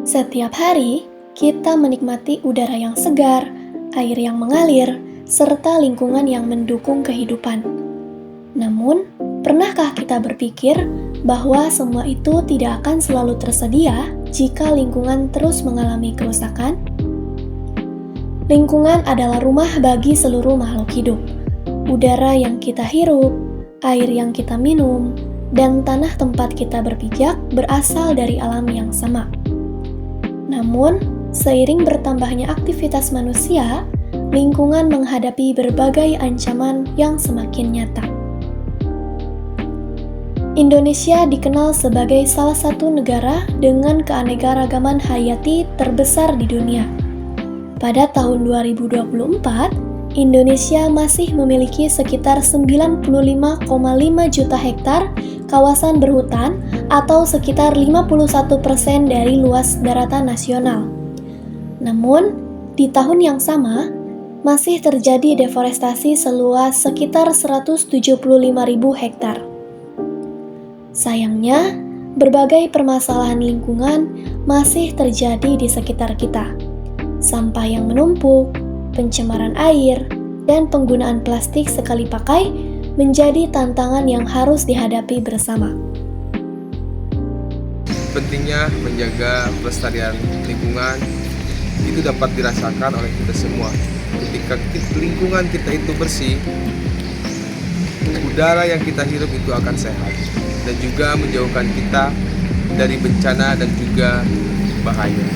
Setiap hari, kita menikmati udara yang segar, air yang mengalir, serta lingkungan yang mendukung kehidupan. Namun, pernahkah kita berpikir bahwa semua itu tidak akan selalu tersedia jika lingkungan terus mengalami kerusakan? Lingkungan adalah rumah bagi seluruh makhluk hidup. Udara yang kita hirup, air yang kita minum, dan tanah tempat kita berpijak berasal dari alam yang sama. Namun, seiring bertambahnya aktivitas manusia, lingkungan menghadapi berbagai ancaman yang semakin nyata. Indonesia dikenal sebagai salah satu negara dengan keanekaragaman hayati terbesar di dunia. Pada tahun 2024, Indonesia masih memiliki sekitar 95,5 juta hektar kawasan berhutan atau sekitar 51% dari luas daratan nasional. Namun, di tahun yang sama, masih terjadi deforestasi seluas sekitar 175.000 hektar. Sayangnya, berbagai permasalahan lingkungan masih terjadi di sekitar kita. Sampah yang menumpuk, pencemaran air, dan penggunaan plastik sekali pakai menjadi tantangan yang harus dihadapi bersama. Pentingnya menjaga pelestarian lingkungan itu dapat dirasakan oleh kita semua. Ketika lingkungan kita itu bersih, udara yang kita hirup itu akan sehat dan juga menjauhkan kita dari bencana dan juga bahaya.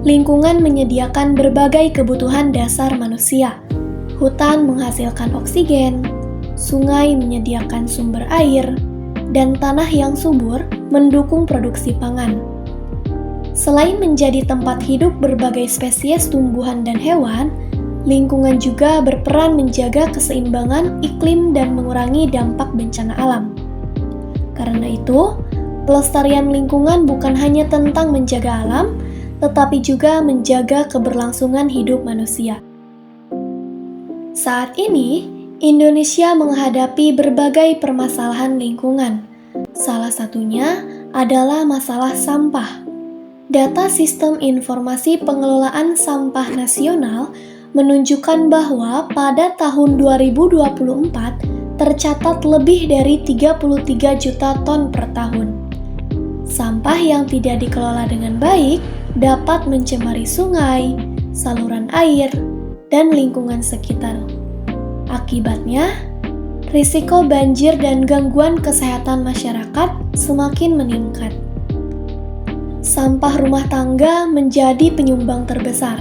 Lingkungan menyediakan berbagai kebutuhan dasar manusia. Hutan menghasilkan oksigen, sungai menyediakan sumber air, dan tanah yang subur mendukung produksi pangan. Selain menjadi tempat hidup berbagai spesies tumbuhan dan hewan, lingkungan juga berperan menjaga keseimbangan iklim dan mengurangi dampak bencana alam. Karena itu, pelestarian lingkungan bukan hanya tentang menjaga alam, tetapi juga menjaga keberlangsungan hidup manusia. Saat ini, Indonesia menghadapi berbagai permasalahan lingkungan. Salah satunya adalah masalah sampah. Data Sistem Informasi Pengelolaan Sampah Nasional menunjukkan bahwa pada tahun 2024 tercatat lebih dari 33 juta ton per tahun. Sampah yang tidak dikelola dengan baik dapat mencemari sungai, saluran air, dan lingkungan sekitar. Akibatnya, risiko banjir dan gangguan kesehatan masyarakat semakin meningkat. Sampah rumah tangga menjadi penyumbang terbesar,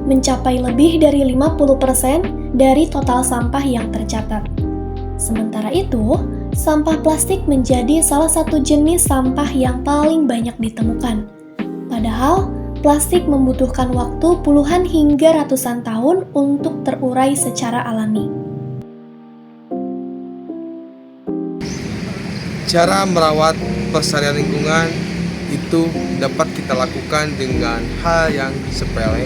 mencapai lebih dari 50% dari total sampah yang tercatat. Sementara itu, sampah plastik menjadi salah satu jenis sampah yang paling banyak ditemukan. Padahal, plastik membutuhkan waktu puluhan hingga ratusan tahun untuk terurai secara alami. Cara merawat pelestarian lingkungan itu dapat kita lakukan dengan hal yang sepele,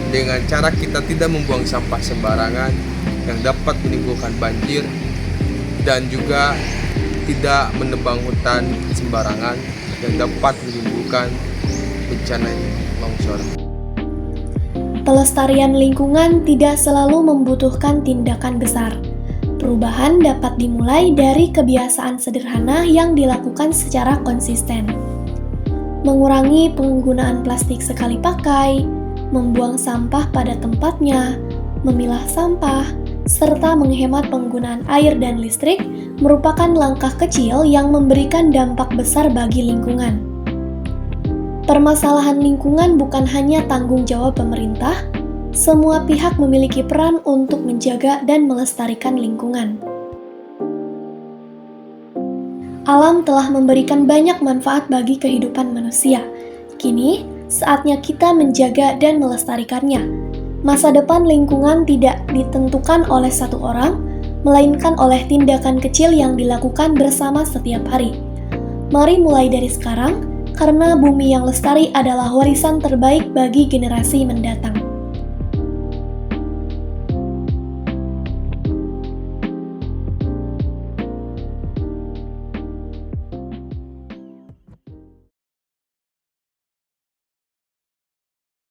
dengan cara kita tidak membuang sampah sembarangan yang dapat menimbulkan banjir dan juga tidak menebang hutan sembarangan yang dapat menimbulkan bencana longsor. Pelestarian lingkungan tidak selalu membutuhkan tindakan besar. Perubahan dapat dimulai dari kebiasaan sederhana yang dilakukan secara konsisten. Mengurangi penggunaan plastik sekali pakai, membuang sampah pada tempatnya, memilah sampah, serta menghemat penggunaan air dan listrik merupakan langkah kecil yang memberikan dampak besar bagi lingkungan. Permasalahan lingkungan bukan hanya tanggung jawab pemerintah, semua pihak memiliki peran untuk menjaga dan melestarikan lingkungan. Alam telah memberikan banyak manfaat bagi kehidupan manusia. Kini, saatnya kita menjaga dan melestarikannya. Masa depan lingkungan tidak ditentukan oleh satu orang, melainkan oleh tindakan kecil yang dilakukan bersama setiap hari. Mari mulai dari sekarang, karena bumi yang lestari adalah warisan terbaik bagi generasi mendatang.